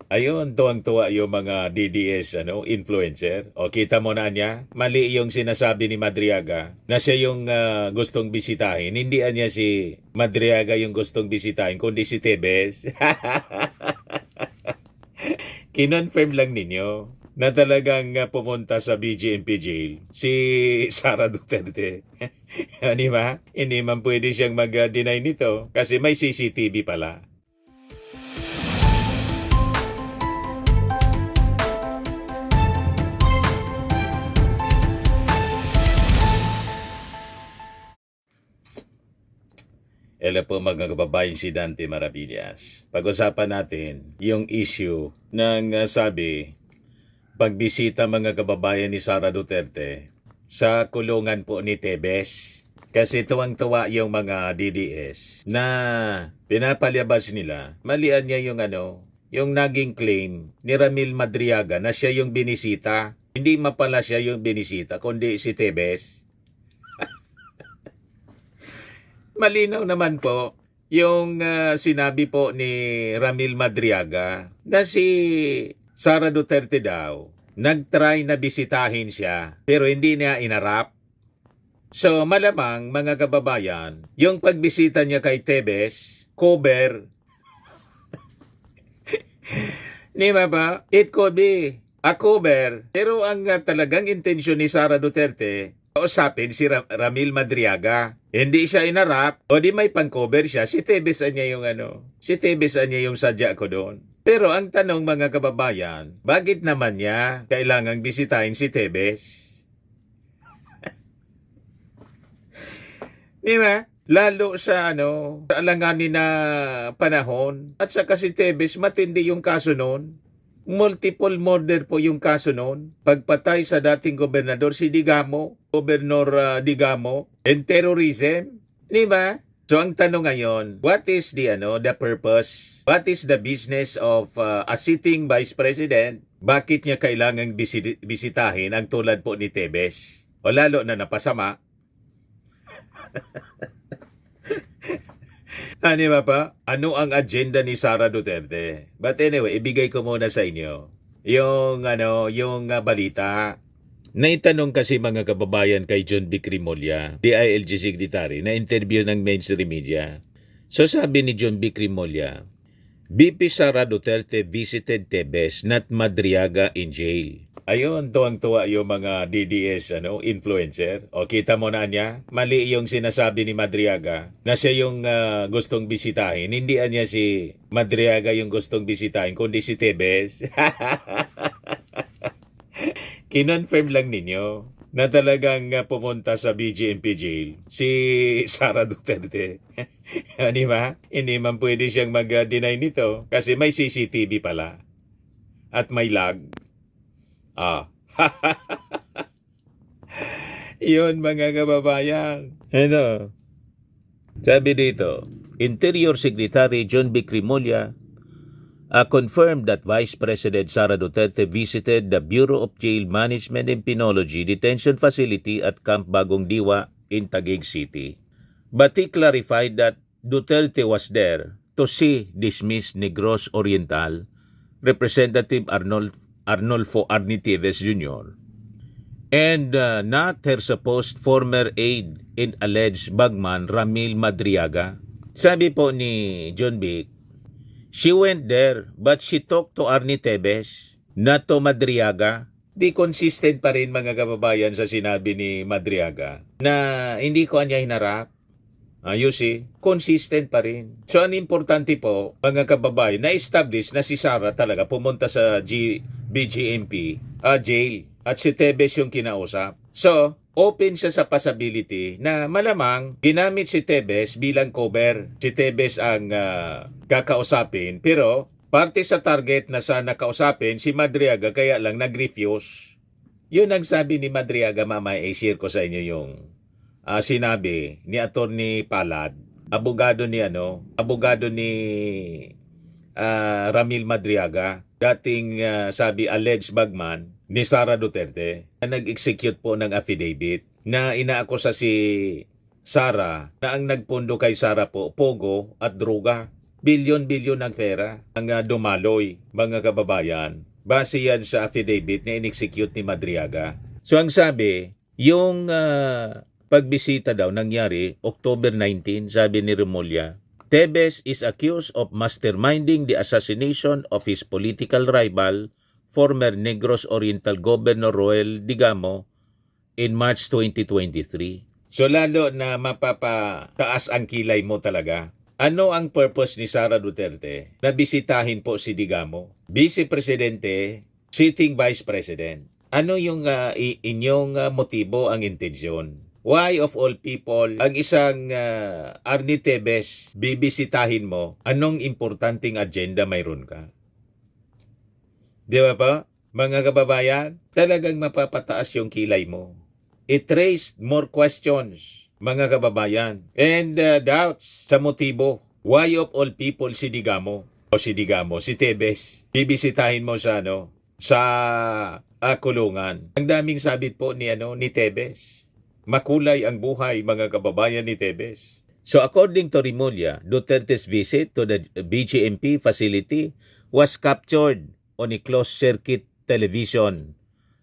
Ayun, tuwang-tuwa yung mga DDS influencer. O kita mo na niya, mali yung sinasabi ni Madriaga na siya yung gustong bisitahin. Hindi niya si Madriaga yung gustong bisitahin, kundi si Tebes. Kinonfirm lang ninyo na talagang pumunta sa BGMP jail si Sara Duterte. Di ba? Hindi man pwede siyang mag-deny nito kasi may CCTV pala. Hello po mga kababayan, si Dante Maravillas. Pag-usapan natin yung issue ng sabi, pagbisita mga kababayan ni Sara Duterte sa kulungan po ni Tebes. Kasi tuwang-tuwa yung mga DDS na pinapalyabas nila. Malian niya yung naging claim ni Ramil Madriaga na siya yung binisita. Hindi mapala siya yung binisita, kundi si Tebes. Malinaw naman po yung sinabi po ni Ramil Madriaga na si Sara Duterte daw nagtry na bisitahin siya pero hindi niya inarap. So malamang mga kababayan, yung pagbisita niya kay Tebes, cover. Di ba? It could be a cover. Pero ang talagang intensyon ni Sara Duterte, kausapin si Ramil Madriaga. Hindi siya inarap, o di may pang-cover siya, si Tebes niya yung si Tebes niya yung sadya ko doon. Pero ang tanong mga kababayan, bakit naman niya kailangang bisitahin si Tebes? Di ba? Lalo sa sa alanganin na panahon. At saka si Tebes, matindi yung kaso noon. Multiple murder po yung kaso noon. Pagpatay sa dating gobernador si Digamo, Gobernador Digamo, and terrorism. Di ba? So ang tanong ngayon, what is the purpose? What is the business of a sitting vice president? Bakit niya kailangang bisitahin ang tulad po ni Tebes? O lalo na napasama. Di ba pa? Ano ang agenda ni Sara Duterte? But anyway, ibigay ko muna sa inyo yung balita. Naitanong kasi mga kababayan kay John B. Crimolia, DILG Secretary, na interview ng mainstream media. So sabi ni John B. Crimolia, VP Sara Duterte visited Tebes, not Madriaga in jail. Ayun, tuwang-tuwa yung mga DDS influencer. O kita mo na niya, mali yung sinasabi ni Madriaga na siya yung gustong bisitahin. Hindi niya si Madriaga yung gustong bisitahin, kundi si Tebes. Kinonfirm lang ninyo na talagang pumunta sa BGMP jail si Sara Duterte. Di ba? Hindi man pwede siyang mag-deny nito kasi may CCTV pala at may lag. Yun mga kababayan. Sabi dito, Interior Secretary John B. Crimolia confirmed that Vice President Sara Duterte visited the Bureau of Jail Management and Penology Detention Facility at Camp Bagong Diwa in Taguig City. But he clarified that Duterte was there to see dismissed Negros Oriental Representative Arnolfo Arnitieves Jr. and not her supposed former aide in alleged bagman Ramil Madriaga. Sabi po ni John B., she went there but she talked to Arnitieves, not to Madriaga. Di consistent pa rin mga kababayan sa sinabi ni Madriaga na hindi ko niya hinarap. You see, consistent pa rin. So, ang importante po, mga kababayan, na-establish na si Sara talaga pumunta sa BGMP jail at si Tebes yung kinausap. So, open siya sa possibility na malamang ginamit si Tebes bilang cover. Si Tebes ang kakausapin, pero parte sa target na sana kausapin si Madriaga kaya lang nag-refuse. Yun ang sabi ni Madriaga, mamaya i-share ko sa inyo yung sinabi ni Attorney Palad, abogado ni Ramil Madriaga, dating sabi alleged bagman ni Sara Duterte, na nag-execute po ng affidavit na inaakusa si Sara na ang nagpundo kay Sara po pogo at droga. Bilyon-bilyon ng pera ang dumaloy, mga kababayan. Base yan sa affidavit na in-execute ni Madriaga. So ang sabi, yung pagbisita daw nangyari October 19, sabi ni Remulla. Tebes is accused of masterminding the assassination of his political rival, former Negros Oriental Governor Roel Digamo, in March 2023. So lalo na mapapataas ang kilay mo talaga. Ano ang purpose ni Sara Duterte na bisitahin po si Digamo? Vice Presidente, sitting Vice President. Ano yung inyong motibo, ang intensyon? Why of all people, ang isang Arnie Tebes, bibisitahin mo, anong importanteng agenda mayroon ka? Di ba pa? Mga kababayan, talagang mapapataas yung kilay mo. It raised more questions, mga kababayan, and doubts sa motibo. Why of all people si Digamo? O si Digamo, si Tebes, bibisitahin mo sa kulungan. Ang daming sabit po ni Tebes. Makulay ang buhay, mga kababayan, ni Tebes. So according to Remulla, Duterte's visit to the BGMP facility was captured on a closed-circuit television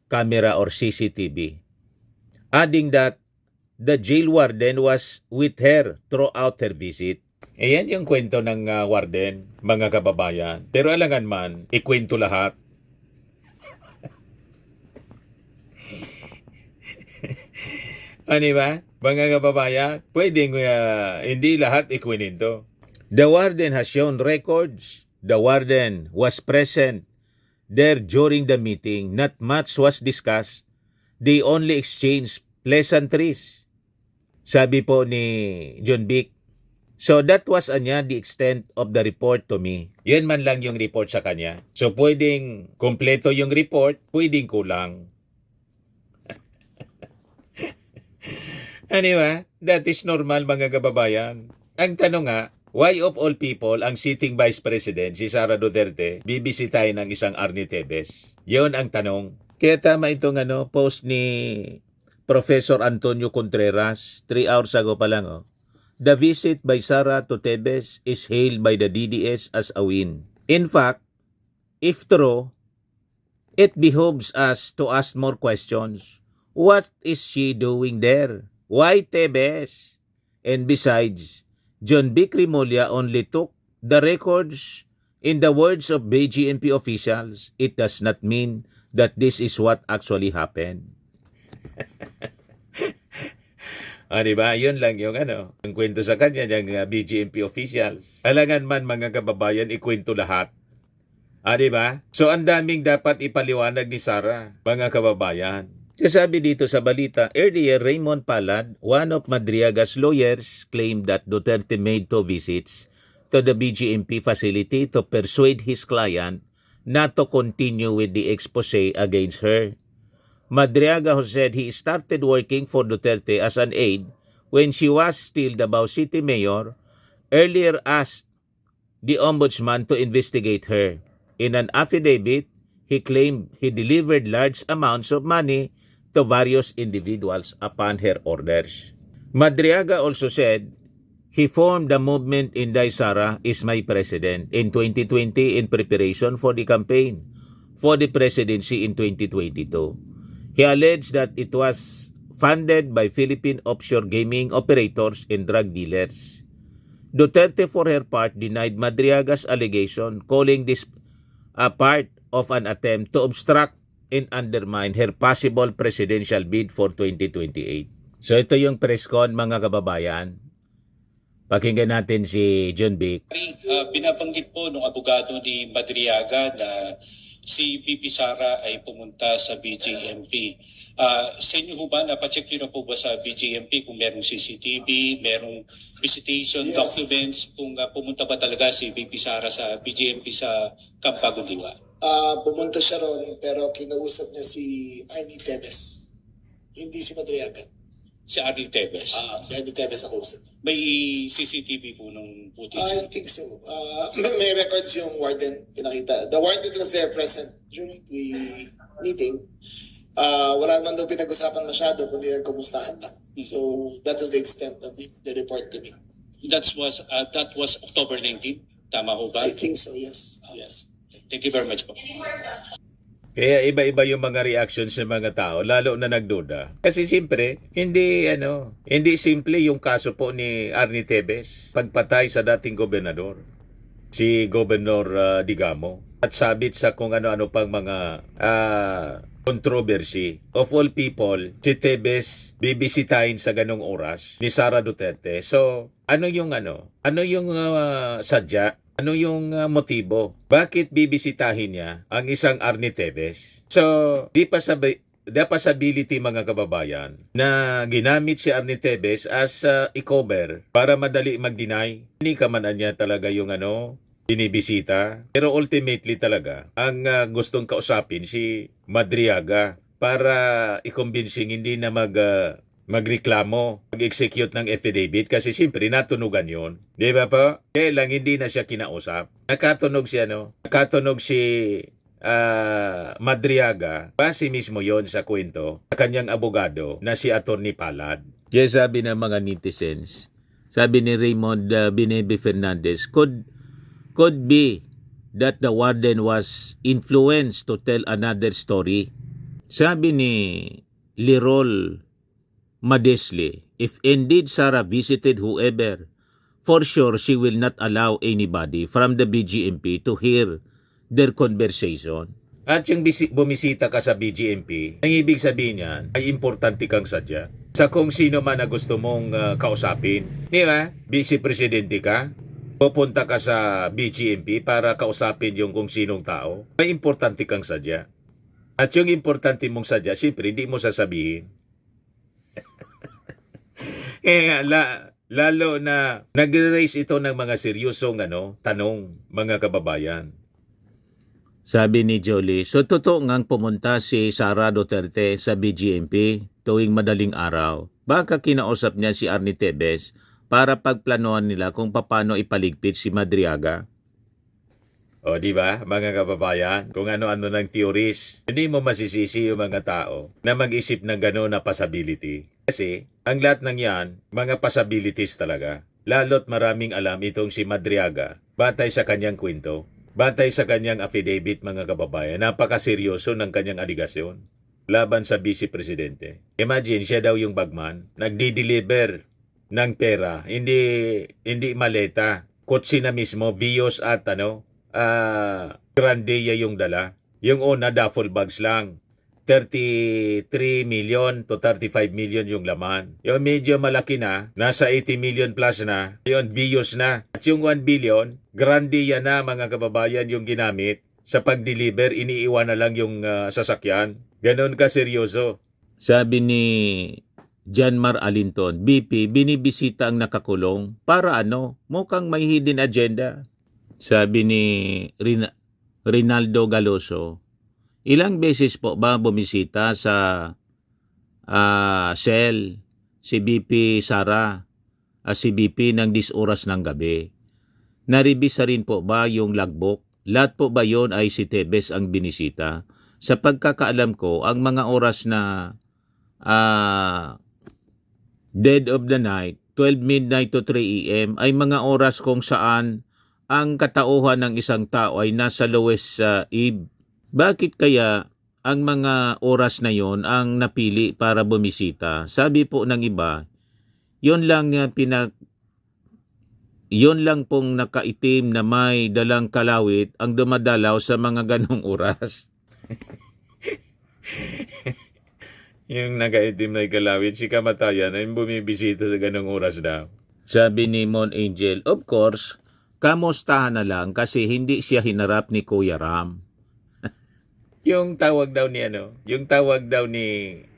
camera or CCTV. Adding that the jail warden was with her throughout her visit. Ayan yung kwento ng warden, mga kababayan. Pero alangan man, ikwento lahat. Ano ba? Mga kababayan, pwedeng hindi lahat ikwininto. The warden has shown records. The warden was present there during the meeting. Not much was discussed. They only exchanged pleasantries. Sabi po ni John Vic. So that was the extent of the report to me. Yan man lang yung report sa kanya. So pwedeng kompleto yung report, pwedeng kulang. Ano ba? That is normal, mga kababayan. Ang tanong nga, why of all people ang sitting Vice President, si Sara Duterte, bibisitahin ng isang Arnie Tebes? Yun ang tanong. Kaya tama itong post ni Professor Antonio Contreras 3 hours ago pa lang. The visit by Sara to Tebes is hailed by the DDS as a win. In fact, if true, it behooves us to ask more questions. What is she doing there? Why Tebes? And besides, John Vic Remulla only took the records. In the words of BGMP officials, it does not mean that this is what actually happened. Diba? Yun lang yung yung kwento sa kanya ng BGMP officials. Alangan man, mga kababayan, ikwento lahat. Diba? So ang daming dapat ipaliwanag ni Sara, mga kababayan. Sabi dito sa balita, earlier Raymond Palad, one of Madriaga's lawyers, claimed that Duterte made 2 visits to the BGMP facility to persuade his client not to continue with the expose against her. Madriaga, who said he started working for Duterte as an aide when she was still Davao City Mayor, earlier asked the ombudsman to investigate her. In an affidavit, he claimed he delivered large amounts of money to various individuals upon her orders. Madriaga also said he formed the movement Inday Sara is my president in 2020 in preparation for the campaign for the presidency in 2022. He alleged that it was funded by Philippine offshore gaming operators and drug dealers. Duterte, for her part, denied Madriaga's allegation, calling this a part of an attempt to obstruct and undermine her possible presidential bid for 2028. So ito yung press con, mga kababayan. Pakinggan natin si John Vic. Binabanggit po ng abogado ni Madriaga na si VP Sara ay pumunta sa BGMP. Sa inyo po ba, napacheck nyo na po ba sa BGMP kung merong CCTV, merong visitation documents, kung pumunta ba talaga si VP Sara sa BGMP sa Camp Bagong Diwa? Pumunta siya ron, pero kinausap niya si Arnie Tebes, hindi si Madriaga. Si Arnie Tebes? Si Arnie Tebes ako usap. May CCTV po nung footage? I think so. May records yung warden, pinakita. The warden was there present during the meeting. Wala naman daw pinag-usapan masyado, kundi nagkumustahan lang. So that was the extent of the report to me. That was October 19? Tama ho ba? I think so, yes. Yes. Thank you very much po. Kaya iba-iba yung mga reactions ng mga tao, lalo na nagduda. Kasi siyempre, hindi simple yung kaso po ni Arnie Tevez, pagpatay sa dating gobernador, si Gobernador Digamo, at sabit sa kung ano-ano pang mga controversy. Of all people, si Tevez bibisitahin sa ganong oras ni Sara Duterte. So, ano yung sadya? Ano yung motibo? Bakit bibisitahin niya ang isang Arnie Tevez? So, the possibility mga kababayan na ginamit si Arnie Tevez as i-cover para madali mag-deny. Hindi ka man niya talaga yung binibisita. Pero ultimately talaga, ang gustong kausapin si Madriaga para i-convincing hindi na magreklamo, mag-execute ng affidavit kasi siyempre natunugan yon. Di ba po? Kaya lang hindi na siya kinausap. Nakatunog si Madriaga, base mismo yon sa kwento sa kanyang abogado na si Attorney Palad. Kaya sabi ng mga netizens, sabi ni Raymond Binebe Fernandez, could be that the warden was influenced to tell another story. Sabi ni Lirol Madesli, if indeed Sara visited whoever, for sure she will not allow anybody from the BGMP to hear their conversation. At yung bumisita ka sa BGMP, ang ibig sabihin niyan ay importante kang sadya. Sa kung sino man na gusto mong kausapin. Di ba? Vice Presidente ka, pupunta ka sa BGMP para kausapin yung kung sinong tao. May importante kang sadya. At yung importante mong sadya, siyempre hindi mo sasabihin. Lalo na nag-raise ito ng mga seryosong tanong, mga kababayan. Sabi ni Jolie, so totoo ngang pumunta si Sara Duterte sa BGMP tuwing madaling araw. Baka kinausap niya si Arnie Tevez para pagplanuhan nila kung paano ipaligpit si Madriaga. O di ba, mga kababayan, kung ano-ano ng theories, hindi mo masisisi yung mga tao na mag-isip ng gano'n na possibility. Kasi, ang lahat ng yan, mga possibilities talaga. Lalo't maraming alam itong si Madriaga, batay sa kanyang kwento, batay sa kanyang affidavit, mga kababayan, napakaseryoso ng kanyang aligasyon laban sa Vice Presidente. Imagine, siya daw yung bagman, nagdi-deliver ng pera, hindi maleta, kotse na mismo, Vios at Grandeya yung dala. Yung una, duffel bags lang. 33 million to 35 million yung laman. Yung medyo malaki na, nasa 80 million plus na, yun, Vios na. At yung 1 billion, Grandeya na, mga kababayan, yung ginamit. Sa pag-deliver, iniiwan na lang yung sasakyan. Ganon ka seryoso. Sabi ni Janmar Alinton, BP, binibisita ang nakakulong para mukhang may hidden agenda. Sabi ni Rinaldo Galoso, ilang beses po ba bumisita sa cell si BP Sara, si BP ng 10 oras ng gabi? Naribisa rin po ba yung logbook? Lahat po ba yon ay si Tevez ang binisita? Sa pagkakaalam ko, ang mga oras na dead of the night, 12 midnight to 3 a.m. ay mga oras kung saan ang katauhan ng isang tao ay nasa lowest eve. Bakit kaya ang mga oras na yon ang napili para bumisita? Sabi po ng iba, yon lang pong nakaitim na may dalang kalawit ang dumadalaw sa mga ganong oras. Yung nakaitim na kalawit, si kamatayan ay bumibisita sa ganong oras daw. Sabi ni Mon Angel, of course, kamustahan na lang kasi hindi siya hinarap ni Kuya Ram. yung tawag daw ni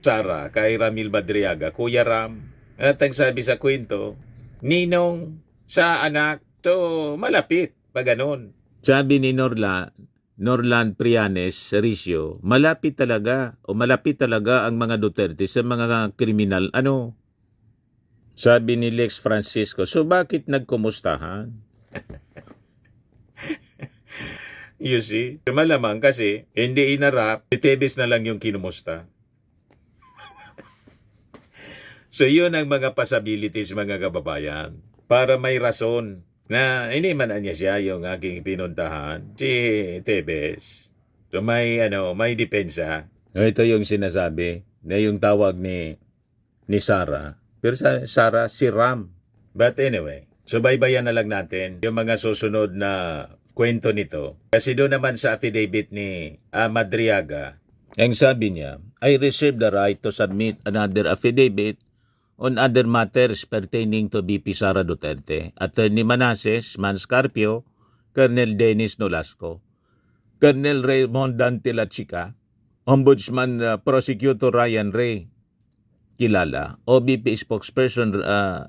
Sara kay Ramil Madriaga, Kuya Ram. At ang sabi sa kwento, ninong sa anak. So, malapit pa ganon. Sabi ni Norland Prianes Ricio, malapit talaga ang mga Duterte sa mga kriminal. Sabi ni Lex Francisco, so bakit nagkumustahan? You see? Malamang kasi, hindi inarap, si Tevez na lang yung kinumusta. So yun ang mga possibilities, mga kababayan. Para may rason na hindi man niya siya yung aking pinuntahan, si Tebes. So may depensa. Ito yung sinasabi na yung tawag ni Sara. Pero sa Sara, si Ram. But anyway, subaybayan na lang natin yung mga susunod na kwento nito. Kasi doon naman sa affidavit ni Madriaga, ang sabi niya, I reserve the right to submit another affidavit on other matters pertaining to VP Sara Duterte, Attorney Manases Manscarpio, Colonel Dennis Nolasco, Colonel Raymond Dante Lachica, Ombudsman Prosecutor Ryan Ray Kilala, OBP spokesperson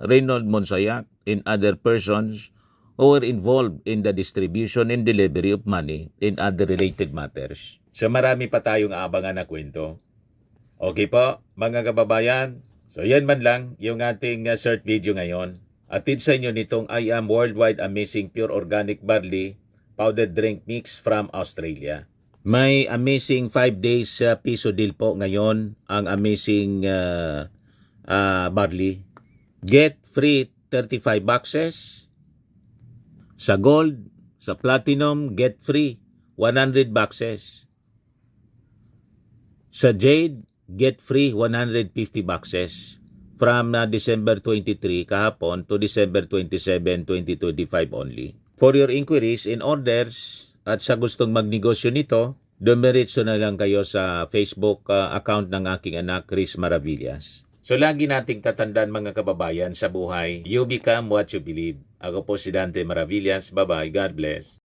Reynold Monsayak, and other persons who were involved in the distribution and delivery of money in other related matters. So marami pa tayong abangan na kwento. Okay po, mga kababayan. So yan man lang yung ating short video ngayon. Atid sa inyo nitong I Am Worldwide Amazing Pure Organic Barley Powdered Drink Mix from Australia. May amazing 5 days piso deal po ngayon ang amazing barley. Get free 35 boxes. Sa gold, sa platinum, get free 100 boxes. Sa jade, get free 150 boxes from December 23 kahapon to December 27, 2025 only. For your inquiries and orders at sa gustong magnegosyo nito, dumiretso na lang kayo sa Facebook account ng aking anak, Chris Maravillas. So lagi nating tatandaan mga kababayan sa buhay, you become what you believe. Ako po si Dante Maravillas. Bye-bye. God bless.